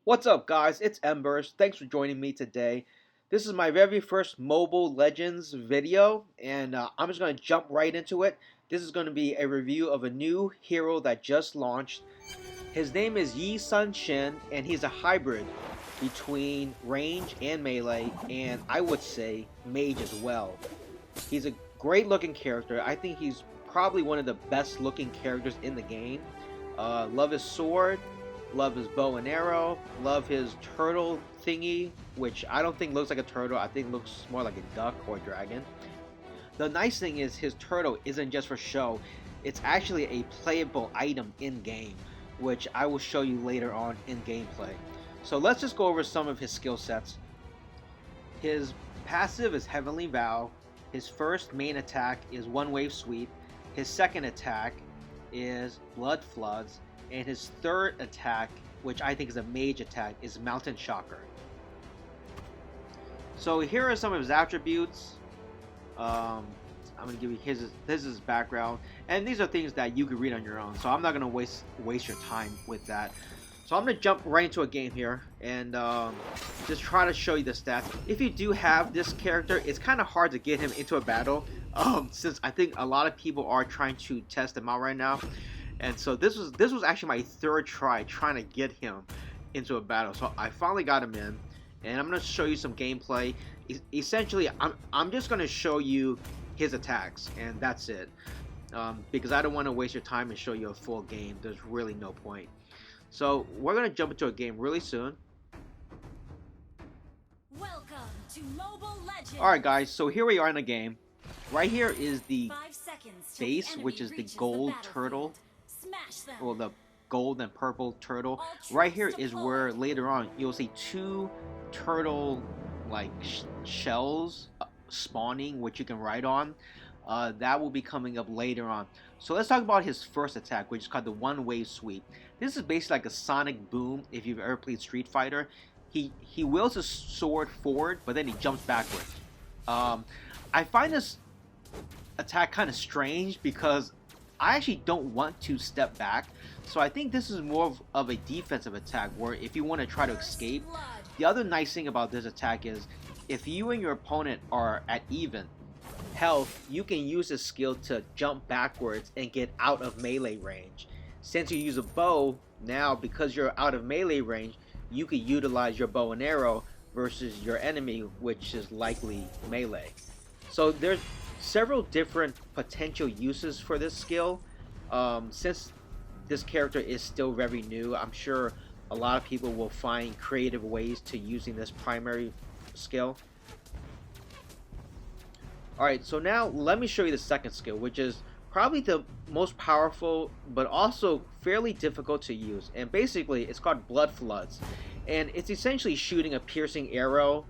What's up, guys? It's Embers. Thanks for joining me today. This is my very first Mobile Legends video, and I'm just going to jump right into it. This is going to be a review of a new hero that just launched. His name is Yi Sun-Shin, and he's a hybrid between range and melee, and I would say mage as well. He's a great looking character. I think he's probably one of the best looking characters in the game. Love his sword, love his bow and arrow, love his turtle thingy, which I don't think looks like a turtle. I think looks more like a duck or a dragon. The nice thing is his turtle isn't just for show. It's actually a playable item in game, which I will show you later on in gameplay. So let's just go over some of his skill sets. His passive is Heavenly Vow. His first main attack is One Wave Sweep. His second attack is Blood Floods. And his third attack, which I think is a mage attack, is Mountain Shocker. So here are some of his attributes. I'm going to give you his background. And these are things that you can read on your own. So I'm not going to waste your time with that. So I'm going to jump right into a game here and just try to show you the stats. If you do have this character, it's kind of hard to get him into a battle. Since I think a lot of people are trying to test him out right now. And so this was actually my third try trying to get him into a battle. So I finally got him in, and I'm going to show you some gameplay. Essentially, I'm just going to show you his attacks, and that's it. Because I don't want to waste your time and show you a full game. There's really no point. So we're going to jump into a game really soon. Welcome to Mobile Legends. Alright guys, so here we are in the game. Right here is the base, which is the gold turtle. Well, the gold and purple turtle. Right here is where later on you'll see two turtle like shells spawning, which you can ride on. That will be coming up later on. So let's talk about his first attack, which is called the One Wave Sweep. This is basically like a sonic boom if you've ever played Street Fighter. He wields his sword forward, but then he jumps backwards. I find this attack kind of strange because I actually don't want to step back, so I think this is more of a defensive attack where if you want to try to escape. The other nice thing about this attack is if you and your opponent are at even health, you can use this skill to jump backwards and get out of melee range. Since you use a bow, now because you're out of melee range, you can utilize your bow and arrow versus your enemy, which is likely melee. So there's several different potential uses for this skill. Since this character is still very new, I'm sure a lot of people will find creative ways to using this primary skill. Alright, so now let me show you the second skill, which is probably the most powerful but also fairly difficult to use. And basically it's called Blood Floods, and it's essentially shooting a piercing arrow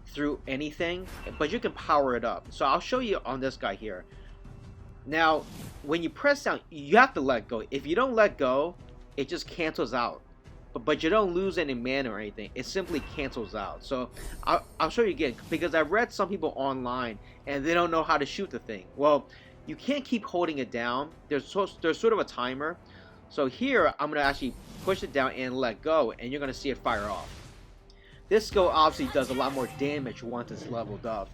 through anything, but you can power it up. So I'll show you on this guy here. Now when you press down, you have to let go. If you don't let go, it just cancels out, but you don't lose any mana or anything. It simply cancels out. So I'll show you again, because I've read some people online and they don't know how to shoot the thing. Well, you can't keep holding it down. There's sort of a timer. So here I'm going to actually push it down and let go, and you're going to see it fire off. This skill obviously does a lot more damage once it's leveled up,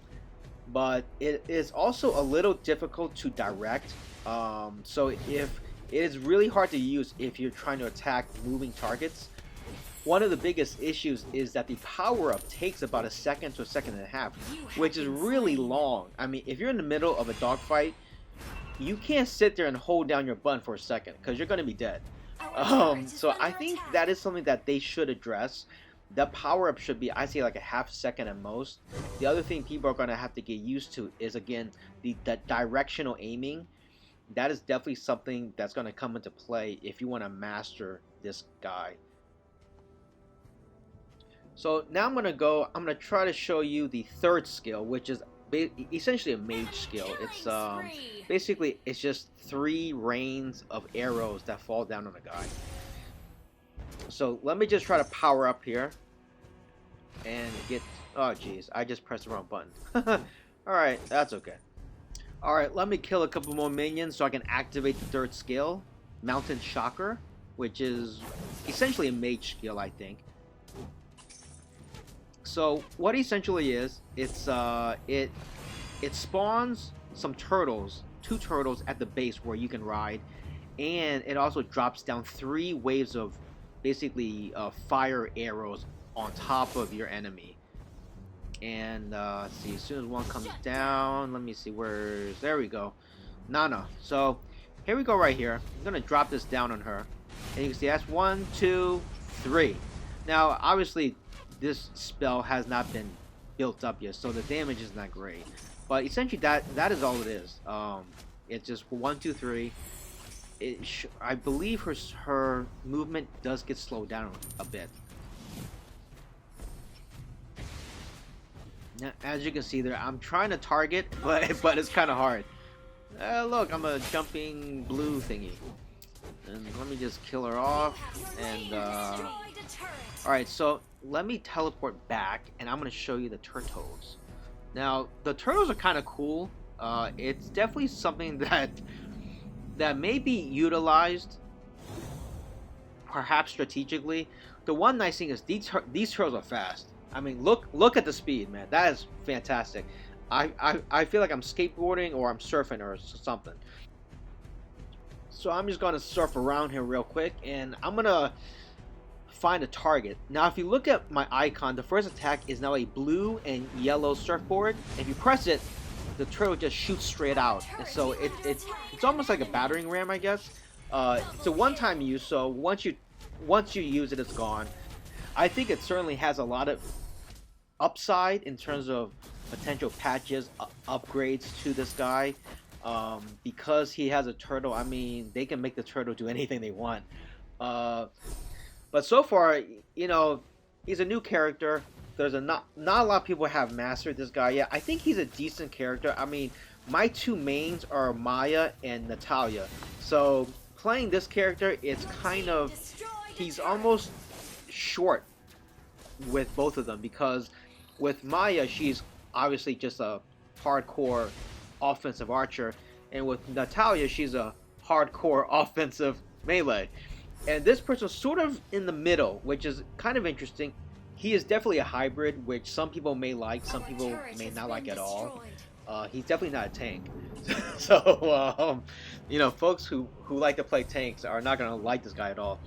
but it is also a little difficult to direct. So if it is really hard to use if you're trying to attack moving targets. One of the biggest issues is that the power-up takes about a second to a second and a half, which is really long. I mean, if you're in the middle of a dogfight, you can't sit there and hold down your button for a second because you're going to be dead. So I think that is something that they should address. The power-up should be, I say, like a half second at most. The other thing people are going to have to get used to is, again, the directional aiming. That is definitely something that's going to come into play if you want to master this guy. So now I'm going to try to show you the third skill, which is essentially a mage skill. It's basically it's just 3 rains of arrows that fall down on a guy. So let me just try to power up here and get, oh jeez, I just pressed the wrong button. Alright, that's okay. Alright, let me kill a couple more minions so I can activate the third skill, Mountain Shocker, which is essentially a mage skill, I think. So what essentially is, it spawns some turtles, 2 turtles at the base where you can ride, and it also drops down 3 waves of basically fire arrows on top of your enemy. And let's see, as soon as one comes down, let me see, there we go, Nana. So here we go right here. I'm gonna drop this down on her, and you can see that's 1, 2, 3. Now obviously this spell has not been built up yet, so the damage is not great, but essentially that is all it is. It's just 1, 2, 3. I believe her movement does get slowed down a bit. Now, as you can see there, I'm trying to target, but it's kind of hard. Look, I'm a jumping blue thingy, and let me just kill her off. And alright, so let me teleport back, and I'm gonna show you the turtles. Now the turtles are kind of cool. It's definitely something that may be utilized, perhaps strategically. The one nice thing is these turtles are fast. I mean, look at the speed, man. That is fantastic. I feel like I'm skateboarding or I'm surfing or something. So I'm just gonna surf around here real quick, and I'm gonna find a target. Now if you look at my icon, the first attack is now a blue and yellow surfboard. If you press it, the turtle just shoots straight out, and so it's almost like a battering ram, I guess. It's a one-time use, so once you use it, it's gone. I think it certainly has a lot of upside in terms of potential patches, upgrades to this guy, because he has a turtle. I mean, they can make the turtle do anything they want. But so far, you know, he's a new character. There's not a lot of people have mastered this guy yet. I think he's a decent character. I mean, my 2 mains are Maya and Natalia. So playing this character, it's kind of, he's almost short with both of them, because with Maya, she's obviously just a hardcore offensive archer, and with Natalia, she's a hardcore offensive melee. And this person's sort of in the middle, which is kind of interesting. He is definitely a hybrid, which some people may like, some people may not like at all. He's definitely not a tank. So, you know, folks who like to play tanks are not going to like this guy at all.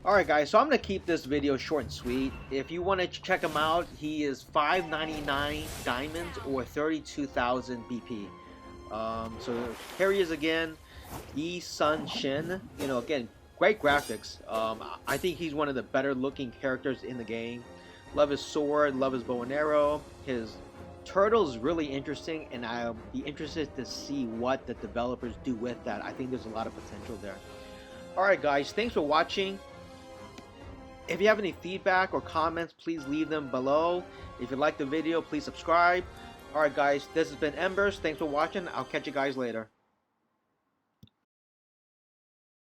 Alright guys, so I'm going to keep this video short and sweet. If you want to check him out, he is 599 diamonds or 32,000 BP. So here he is again, Yi Sun-Shin. You know, again, great graphics. I think he's one of the better looking characters in the game. Love his sword, love his bow and arrow. His turtle is really interesting, and I'll be interested to see what the developers do with that. I think there's a lot of potential there. Alright guys, thanks for watching. If you have any feedback or comments, please leave them below. If you like the video, please subscribe. Alright guys, this has been Embers. Thanks for watching. I'll catch you guys later.